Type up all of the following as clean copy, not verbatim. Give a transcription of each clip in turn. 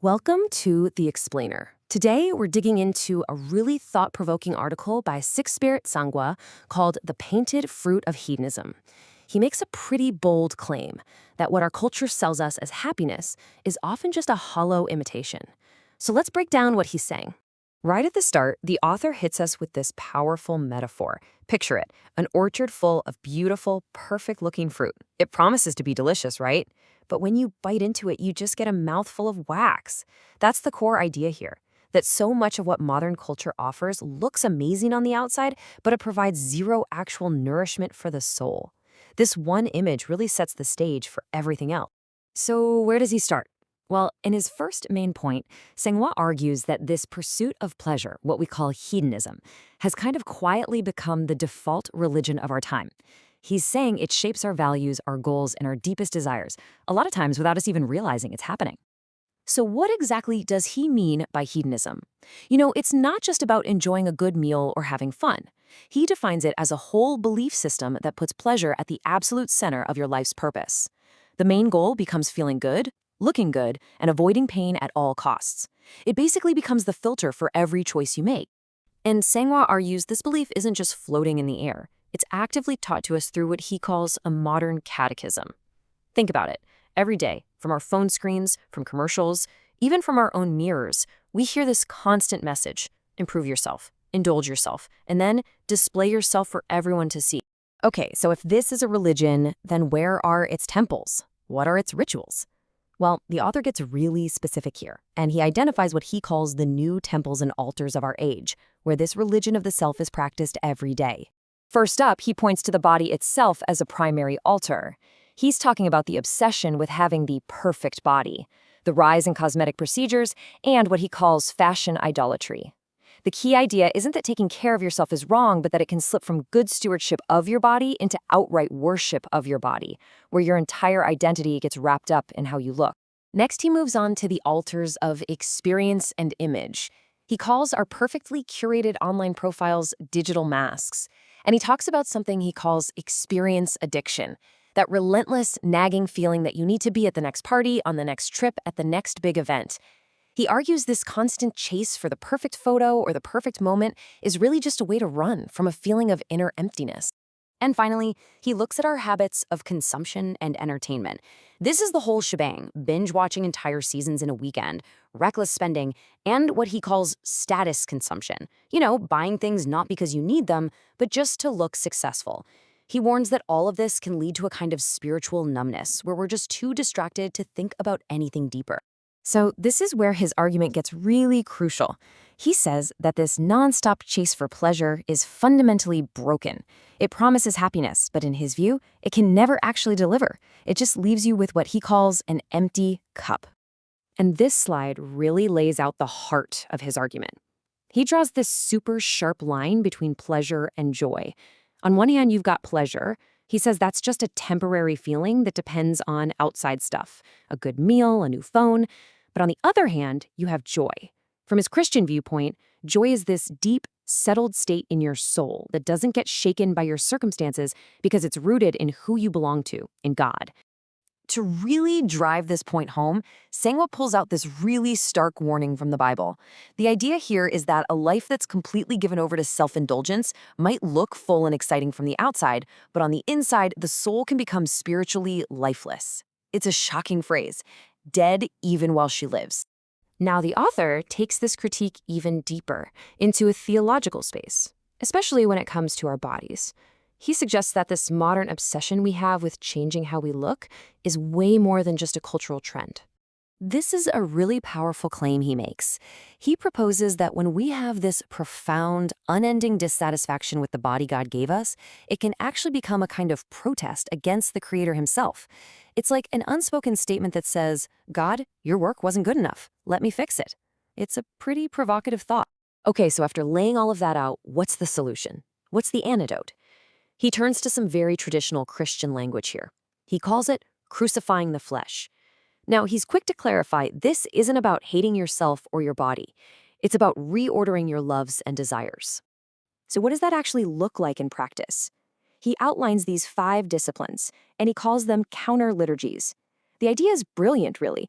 Welcome to The Explainer. Today, we're digging into a really thought-provoking article by Six Spirit Sangwa called The Painted Fruit of Hedonism. He makes a pretty bold claim that what our culture sells us as happiness is often just a hollow imitation. So let's break down what he's saying. Right at the start, the author hits us with this powerful metaphor. Picture it, an orchard full of beautiful, perfect-looking fruit. It promises to be delicious, right? But when you bite into it, you just get a mouthful of wax. That's the core idea here, that so much of what modern culture offers looks amazing on the outside, but it provides zero actual nourishment for the soul. This one image really sets the stage for everything else. So where does he start? Well, in his first main point, Sengwa argues that this pursuit of pleasure, what we call hedonism, has kind of quietly become the default religion of our time. He's saying it shapes our values, our goals, and our deepest desires, a lot of times without us even realizing it's happening. So what exactly does he mean by hedonism? It's not just about enjoying a good meal or having fun. He defines it as a whole belief system that puts pleasure at the absolute center of your life's purpose. The main goal becomes feeling good, looking good, and avoiding pain at all costs. It basically becomes the filter for every choice you make. And Sangwa argues this belief isn't just floating in the air. It's actively taught to us through what he calls a modern catechism. Think about it. Every day, from our phone screens, from commercials, even from our own mirrors, we hear this constant message: improve yourself, indulge yourself, and then display yourself for everyone to see. Okay, so if this is a religion, then where are its temples? What are its rituals? Well, the author gets really specific here, and he identifies what he calls the new temples and altars of our age, where this religion of the self is practiced every day. First up, he points to the body itself as a primary altar. He's talking about the obsession with having the perfect body, the rise in cosmetic procedures, and what he calls fashion idolatry. The key idea isn't that taking care of yourself is wrong, but that it can slip from good stewardship of your body into outright worship of your body, where your entire identity gets wrapped up in how you look. Next, he moves on to the altars of experience and image. He calls our perfectly curated online profiles digital masks. And he talks about something he calls experience addiction, that relentless, nagging feeling that you need to be at the next party, on the next trip, at the next big event. He argues this constant chase for the perfect photo or the perfect moment is really just a way to run from a feeling of inner emptiness. And finally, he looks at our habits of consumption and entertainment. This is the whole shebang: binge-watching entire seasons in a weekend, reckless spending, and what he calls status consumption. Buying things not because you need them, but just to look successful. He warns that all of this can lead to a kind of spiritual numbness, where we're just too distracted to think about anything deeper. So this is where his argument gets really crucial. He says that this nonstop chase for pleasure is fundamentally broken. It promises happiness, but in his view, it can never actually deliver. It just leaves you with what he calls an empty cup. And this slide really lays out the heart of his argument. He draws this super sharp line between pleasure and joy. On one hand, you've got pleasure. He says that's just a temporary feeling that depends on outside stuff, a good meal, a new phone. But on the other hand, you have joy. From his Christian viewpoint, joy is this deep, settled state in your soul that doesn't get shaken by your circumstances because it's rooted in who you belong to, in God. To really drive this point home, Sangwa pulls out this really stark warning from the Bible. The idea here is that a life that's completely given over to self-indulgence might look full and exciting from the outside, but on the inside, the soul can become spiritually lifeless. It's a shocking phrase: dead even while she lives. Now, the author takes this critique even deeper, into a theological space, especially when it comes to our bodies. He suggests that this modern obsession we have with changing how we look is way more than just a cultural trend. This is a really powerful claim he makes. He proposes that when we have this profound, unending dissatisfaction with the body God gave us, it can actually become a kind of protest against the Creator himself. It's like an unspoken statement that says, God, your work wasn't good enough. Let me fix it. It's a pretty provocative thought. Okay, so after laying all of that out, what's the solution? What's the antidote? He turns to some very traditional Christian language here. He calls it crucifying the flesh. Now, he's quick to clarify this isn't about hating yourself or your body. It's about reordering your loves and desires. So what does that actually look like in practice? He outlines these 5 disciplines, and he calls them counter-liturgies. The idea is brilliant, really.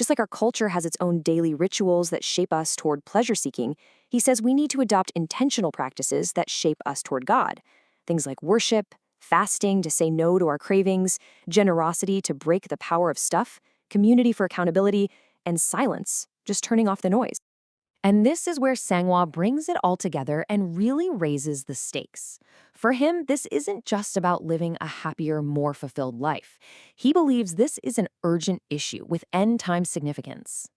Just like our culture has its own daily rituals that shape us toward pleasure seeking, he says we need to adopt intentional practices that shape us toward God. Things like worship, fasting to say no to our cravings, generosity to break the power of stuff, community for accountability, and silence, just turning off the noise. And this is where Sangwa brings it all together and really raises the stakes. For him, this isn't just about living a happier, more fulfilled life. He believes this is an urgent issue with end-time significance.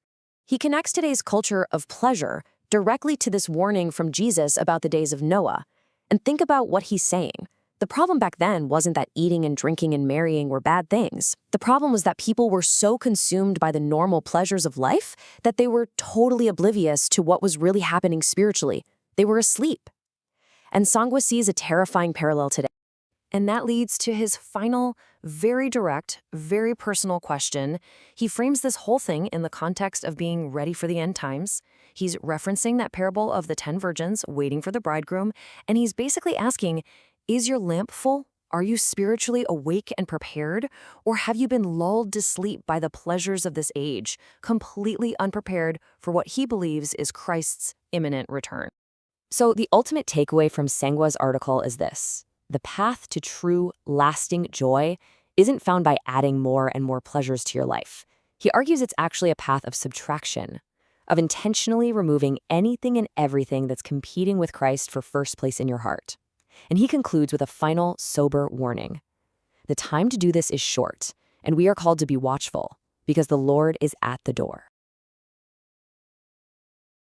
He connects today's culture of pleasure directly to this warning from Jesus about the days of Noah. And think about what he's saying. The problem back then wasn't that eating and drinking and marrying were bad things. The problem was that people were so consumed by the normal pleasures of life that they were totally oblivious to what was really happening spiritually. They were asleep. And Sangwa sees a terrifying parallel today. And that leads to his final, very direct, very personal question. He frames this whole thing in the context of being ready for the end times. He's referencing that parable of the 10 virgins waiting for the bridegroom, and he's basically asking, is your lamp full? Are you spiritually awake and prepared? Or have you been lulled to sleep by the pleasures of this age, completely unprepared for what he believes is Christ's imminent return? So the ultimate takeaway from Sangwa's article is this. The path to true, lasting joy isn't found by adding more and more pleasures to your life. He argues it's actually a path of subtraction, of intentionally removing anything and everything that's competing with Christ for first place in your heart. And he concludes with a final, sober warning. The time to do this is short, and we are called to be watchful, because the Lord is at the door.